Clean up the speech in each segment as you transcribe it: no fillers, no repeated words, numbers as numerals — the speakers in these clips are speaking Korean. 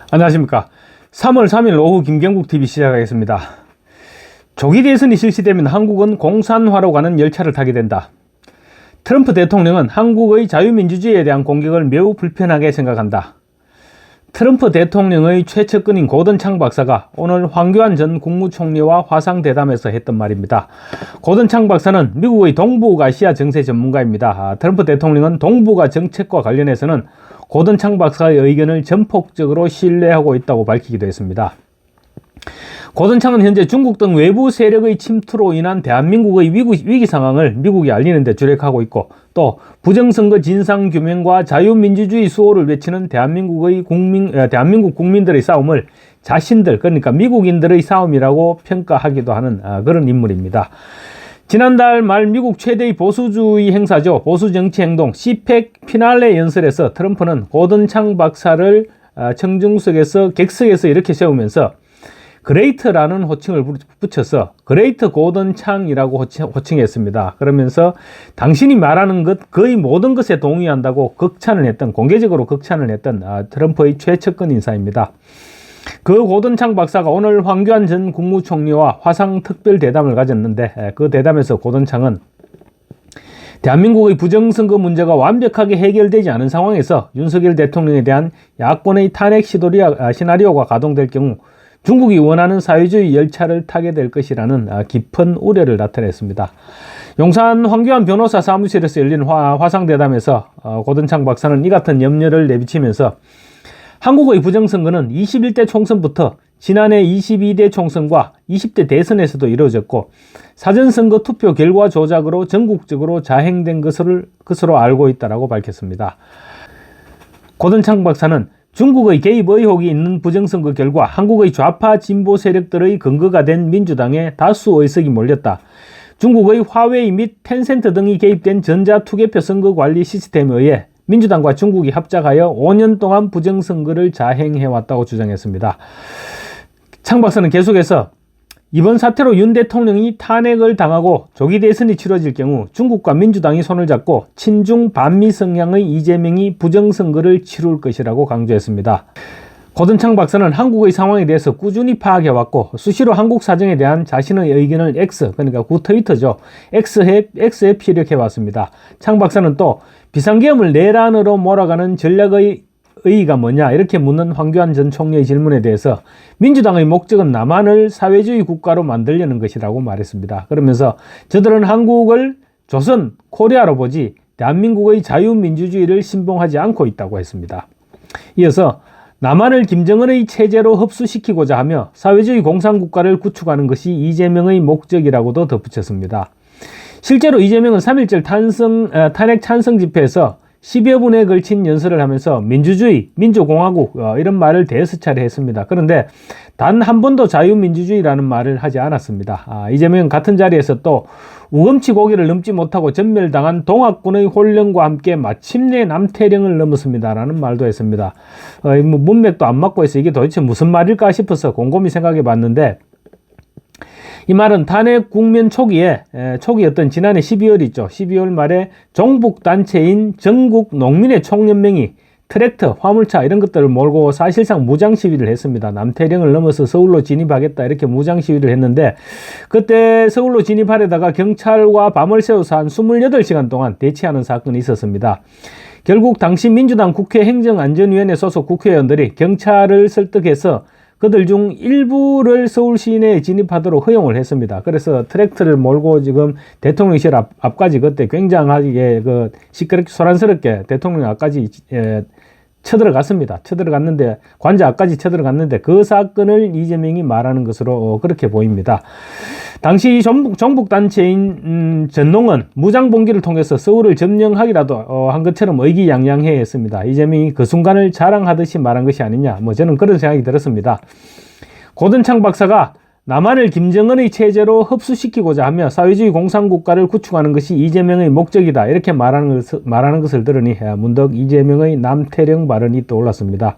안녕하십니까. 3월 3일 오후 김경국TV 시작하겠습니다. 조기 대선이 실시되면 한국은 공산화로 가는 열차를 타게 된다. 트럼프 대통령은 한국의 자유민주주의에 대한 공격을 매우 불편하게 생각한다. 트럼프 대통령의 최측근인 고든창 박사가 오늘 황교안 전 국무총리와 화상대담에서 했던 말입니다. 고든창 박사는 미국의 동북아시아 정세 전문가입니다. 트럼프 대통령은 동북아 정책과 관련해서는 고든창 박사의 의견을 전폭적으로 신뢰하고 있다고 밝히기도 했습니다. 고든창은 현재 중국 등 외부 세력의 침투로 인한 대한민국의 위기 상황을 미국에 알리는 데 주력하고 있고, 또 부정선거 진상규명과 자유민주주의 수호를 외치는 대한민국 국민들의 싸움을 자신들, 그러니까 미국인들의 싸움이라고 평가하기도 하는 그런 인물입니다. 지난달 말 미국 최대의 보수주의 행사죠. 보수정치행동 CPEC 피날레 연설에서 트럼프는 고든창 박사를 청중석에서 객석에서 이렇게 세우면서 그레이트라는 호칭을 붙여서 그레이트 고든창이라고 호칭했습니다. 그러면서 당신이 말하는 것 거의 모든 것에 동의한다고 공개적으로 극찬을 했던 트럼프의 최측근 인사입니다. 그 고든창 박사가 오늘 황교안 전 국무총리와 화상 특별 대담을 가졌는데, 그 대담에서 고든창은 대한민국의 부정선거 문제가 완벽하게 해결되지 않은 상황에서 윤석열 대통령에 대한 야권의 탄핵 시나리오가 가동될 경우 중국이 원하는 사회주의 열차를 타게 될 것이라는 깊은 우려를 나타냈습니다. 용산 황교안 변호사 사무실에서 열린 화상대담에서 고든창 박사는 이 같은 염려를 내비치면서 한국의 부정선거는 21대 총선부터 지난해 22대 총선과 20대 대선에서도 이루어졌고, 사전선거 투표 결과 조작으로 전국적으로 자행된 것으로 알고 있다고 밝혔습니다. 고든창 박사는 중국의 개입 의혹이 있는 부정선거 결과 한국의 좌파 진보 세력들의 근거가 된 민주당에 다수 의석이 몰렸다. 중국의 화웨이 및 텐센트 등이 개입된 전자투개표 선거 관리 시스템에 의해 민주당과 중국이 합작하여 5년 동안 부정선거를 자행해왔다고 주장했습니다. 창 박사는 계속해서 이번 사태로 윤 대통령이 탄핵을 당하고 조기 대선이 치러질 경우 중국과 민주당이 손을 잡고 친중 반미 성향의 이재명이 부정선거를 치룰 것이라고 강조했습니다. 고든창 박사는 한국의 상황에 대해서 꾸준히 파악해왔고, 수시로 한국 사정에 대한 자신의 의견을 그러니까 트위터죠. X에 피력해왔습니다. 창 박사는 또 비상계엄을 내란으로 몰아가는 전략의 의의가 뭐냐 이렇게 묻는 황교안 전 총리의 질문에 대해서 민주당의 목적은 남한을 사회주의 국가로 만들려는 것이라고 말했습니다. 그러면서 저들은 한국을 조선, 코리아로 보지 대한민국의 자유민주주의를 신봉하지 않고 있다고 했습니다. 이어서 남한을 김정은의 체제로 흡수시키고자 하며 사회주의 공산국가를 구축하는 것이 이재명의 목적이라고도 덧붙였습니다. 실제로 이재명은 3.1절 탄핵 찬성 집회에서 10여 분에 걸친 연설을 하면서 민주주의, 민주공화국 이런 말을 대여섯 차례 했습니다. 그런데 단 한 번도 자유민주주의라는 말을 하지 않았습니다. 이재명은 같은 자리에서 또 우금치 고개를 넘지 못하고 전멸당한 동학군의 혼령과 함께 마침내 남태령을 넘었습니다라는 말도 했습니다. 문맥도 안 맞고 해서 이게 도대체 무슨 말일까 싶어서 곰곰이 생각해 봤는데, 이 말은 탄핵 국면 초기였던 지난해 12월이죠. 12월 말에 종북단체인 전국농민의 총연맹이 트랙터, 화물차 이런 것들을 몰고 사실상 무장 시위를 했습니다. 남태령을 넘어서 서울로 진입하겠다 이렇게 무장 시위를 했는데, 그때 서울로 진입하려다가 경찰과 밤을 새워서 한 28시간 동안 대치하는 사건이 있었습니다. 결국 당시 민주당 국회 행정안전위원회 소속 국회의원들이 경찰을 설득해서 그들 중 일부를 서울 시내에 진입하도록 허용을 했습니다. 그래서 트랙터를 몰고 지금 대통령실 앞까지 그때 굉장하게 시끄럽게 소란스럽게 대통령 앞까지 쳐들어갔습니다. 관저 앞까지 쳐들어갔는데 그 사건을 이재명이 말하는 것으로 그렇게 보입니다. 당시 종북단체인 전농은 무장봉기를 통해서 서울을 점령하기라도 한 것처럼 의기양양해 했습니다. 이재명이 그 순간을 자랑하듯이 말한 것이 아니냐, 저는 그런 생각이 들었습니다. 고든창 박사가 남한을 김정은의 체제로 흡수시키고자 하며 사회주의 공산국가를 구축하는 것이 이재명의 목적이다 이렇게 말하는 것을 들으니 문득 이재명의 남태령 발언이 떠올랐습니다.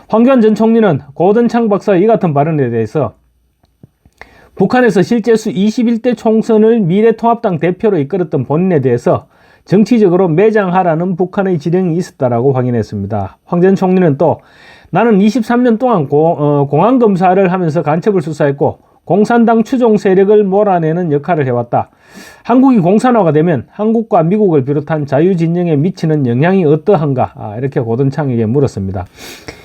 황교안 전 총리는 고든창 박사의 이 같은 발언에 대해서 북한에서 실제수 21대 총선을 미래통합당 대표로 이끌었던 본인에 대해서 정치적으로 매장하라는 북한의 지령이 있었다라고 확인했습니다. 황 전 총리는 또 나는 23년 동안 공안검사를 하면서 간첩을 수사했고 공산당 추종 세력을 몰아내는 역할을 해왔다. 한국이 공산화가 되면 한국과 미국을 비롯한 자유진영에 미치는 영향이 어떠한가? 이렇게 고든창에게 물었습니다.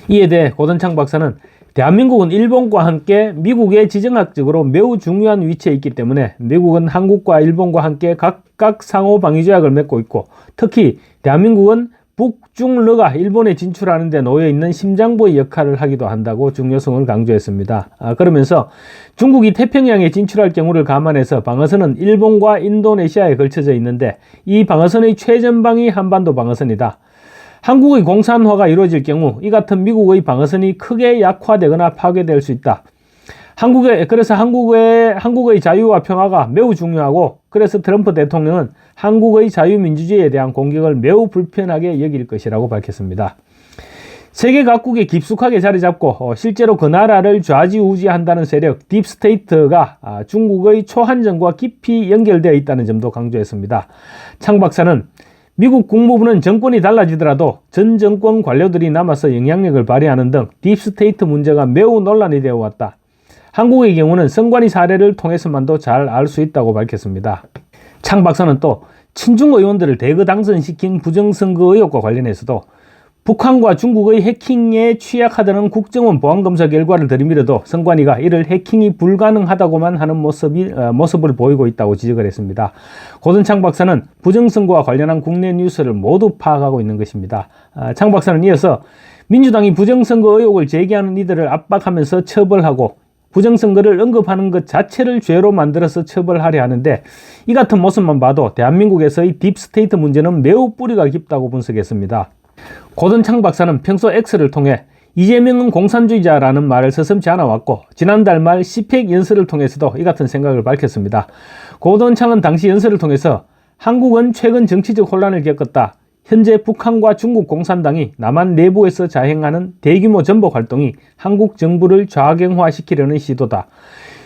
이에 대해 고든창 박사는 대한민국은 일본과 함께 미국의 지정학적으로 매우 중요한 위치에 있기 때문에 미국은 한국과 일본과 함께 각각 상호 방위 조약을 맺고 있고 특히 대한민국은 북중러가 일본에 진출하는 데 놓여있는 심장부의 역할을 하기도 한다고 중요성을 강조했습니다. 그러면서 중국이 태평양에 진출할 경우를 감안해서 방어선은 일본과 인도네시아에 걸쳐져 있는데 이 방어선의 최전방이 한반도 방어선이다. 한국의 공산화가 이루어질 경우 이 같은 미국의 방어선이 크게 약화되거나 파괴될 수 있다. 그래서 한국의 자유와 평화가 매우 중요하고 그래서 트럼프 대통령은 한국의 자유민주주의에 대한 공격을 매우 불편하게 여길 것이라고 밝혔습니다. 세계 각국에 깊숙하게 자리 잡고 실제로 그 나라를 좌지우지한다는 세력 딥스테이트가 중국의 초한정과 깊이 연결되어 있다는 점도 강조했습니다. 창 박사는 미국 국무부는 정권이 달라지더라도 전 정권 관료들이 남아서 영향력을 발휘하는 등 딥스테이트 문제가 매우 논란이 되어 왔다. 한국의 경우는 선관위 사례를 통해서만도 잘 알 수 있다고 밝혔습니다. 창 박사는 또 친중 의원들을 대거 당선시킨 부정선거 의혹과 관련해서도 북한과 중국의 해킹에 취약하다는 국정원 보안검사 결과를 들이밀어도 선관위가 이를 해킹이 불가능하다고만 하는 모습을 보이고 있다고 지적을 했습니다. 고든창 박사는 부정선거와 관련한 국내 뉴스를 모두 파악하고 있는 것입니다. 창 박사는 이어서 민주당이 부정선거 의혹을 제기하는 이들을 압박하면서 처벌하고 부정선거를 언급하는 것 자체를 죄로 만들어서 처벌하려 하는데 이 같은 모습만 봐도 대한민국에서의 딥스테이트 문제는 매우 뿌리가 깊다고 분석했습니다. 고든창 박사는 평소 X를 통해 이재명은 공산주의자라는 말을 서슴지 않아 왔고 지난달 말 CPEC 연설을 통해서도 이 같은 생각을 밝혔습니다. 고든창은 당시 연설을 통해서 한국은 최근 정치적 혼란을 겪었다. 현재 북한과 중국 공산당이 남한 내부에서 자행하는 대규모 전복 활동이 한국 정부를 좌경화시키려는 시도다.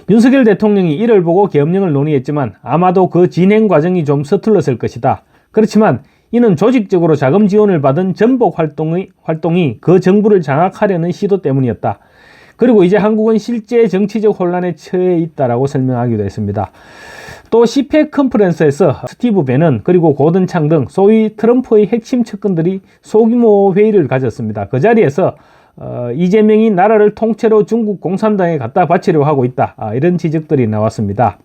윤석열 대통령이 이를 보고 계엄령을 논의했지만 아마도 그 진행 과정이 좀 서툴렀을 것이다. 그렇지만 이는 조직적으로 자금 지원을 받은 전복 활동이 그 정부를 장악하려는 시도 때문이었다. 그리고 이제 한국은 실제 정치적 혼란에 처해 있다라고 설명하기도 했습니다. 또 CPEC 컨퍼런스에서 스티브 배넌 그리고 고든창 등 소위 트럼프의 핵심 측근들이 소규모 회의를 가졌습니다. 그 자리에서 이재명이 나라를 통째로 중국 공산당에 갖다 바치려고 하고 있다. 이런 지적들이 나왔습니다.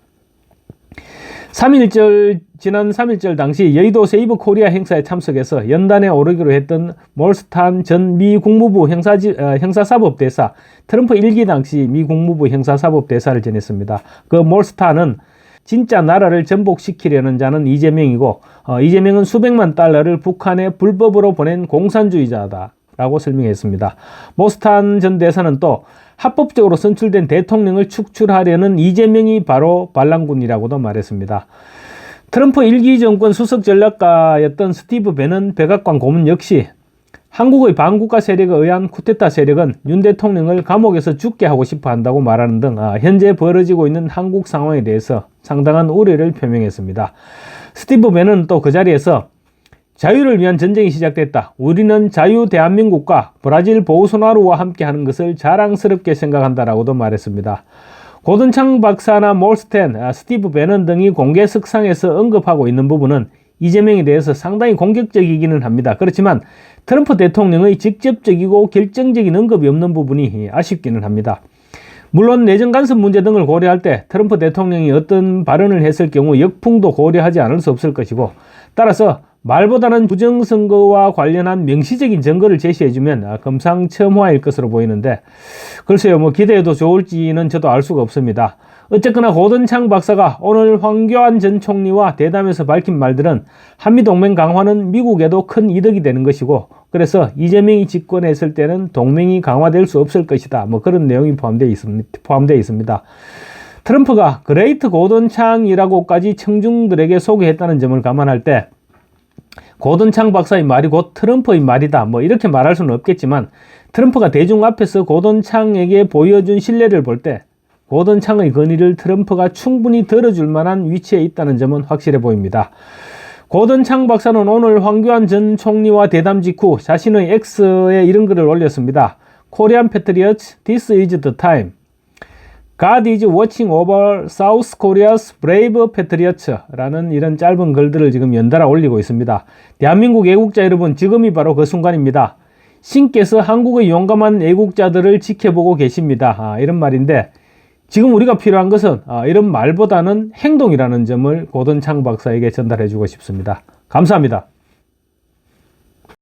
지난 3.1절 당시 여의도 세이브 코리아 행사에 참석해서 연단에 오르기로 했던 몰스탄 전 미 국무부 형사사법대사, 트럼프 1기 당시 미 국무부 형사사법대사를 지냈습니다. 그 몰스탄은 진짜 나라를 전복시키려는 자는 이재명이고 이재명은 수백만 달러를 북한에 불법으로 보낸 공산주의자다 라고 설명했습니다. 몰스탄 전 대사는 또 합법적으로 선출된 대통령을 축출하려는 이재명이 바로 반란군이라고도 말했습니다. 트럼프 1기 정권 수석 전략가였던 스티브 배넌 백악관 고문 역시 한국의 반국가 세력에 의한 쿠데타 세력은 윤 대통령을 감옥에서 죽게 하고 싶어 한다고 말하는 등 현재 벌어지고 있는 한국 상황에 대해서 상당한 우려를 표명했습니다. 스티브 배넌은 또 그 자리에서 자유를 위한 전쟁이 시작됐다. 우리는 자유 대한민국과 브라질 보우소나루와 함께 하는 것을 자랑스럽게 생각한다라고도 말했습니다. 고든창 박사나 몰스탄, 스티브 배넌 등이 공개 석상에서 언급하고 있는 부분은 이재명에 대해서 상당히 공격적이기는 합니다. 그렇지만 트럼프 대통령의 직접적이고 결정적인 언급이 없는 부분이 아쉽기는 합니다. 물론 내정 간섭 문제 등을 고려할 때 트럼프 대통령이 어떤 발언을 했을 경우 역풍도 고려하지 않을 수 없을 것이고 따라서 말보다는 부정선거와 관련한 명시적인 증거를 제시해주면 금상첨화일 것으로 보이는데 글쎄요 기대해도 좋을지는 저도 알 수가 없습니다. 어쨌거나 고든창 박사가 오늘 황교안 전 총리와 대담에서 밝힌 말들은 한미동맹 강화는 미국에도 큰 이득이 되는 것이고 그래서 이재명이 집권에 있을 때는 동맹이 강화될 수 없을 것이다. 그런 내용이 포함되어 있습니다. 트럼프가 그레이트 고든창이라고까지 청중들에게 소개했다는 점을 감안할 때 고든창 박사의 말이 곧 트럼프의 말이다. 이렇게 말할 수는 없겠지만 트럼프가 대중 앞에서 고든창에게 보여준 신뢰를 볼 때 고든창의 건의를 트럼프가 충분히 들어줄 만한 위치에 있다는 점은 확실해 보입니다. 고든창 박사는 오늘 황교안 전 총리와 대담 직후 자신의 X에 이런 글을 올렸습니다. Korean Patriots, this is the time. God is watching over South Korea's brave patriots 라는 이런 짧은 글들을 지금 연달아 올리고 있습니다. 대한민국 애국자 여러분, 지금이 바로 그 순간입니다. 신께서 한국의 용감한 애국자들을 지켜보고 계십니다. 이런 말인데, 지금 우리가 필요한 것은 이런 말보다는 행동이라는 점을 고든창 박사에게 전달해 주고 싶습니다. 감사합니다.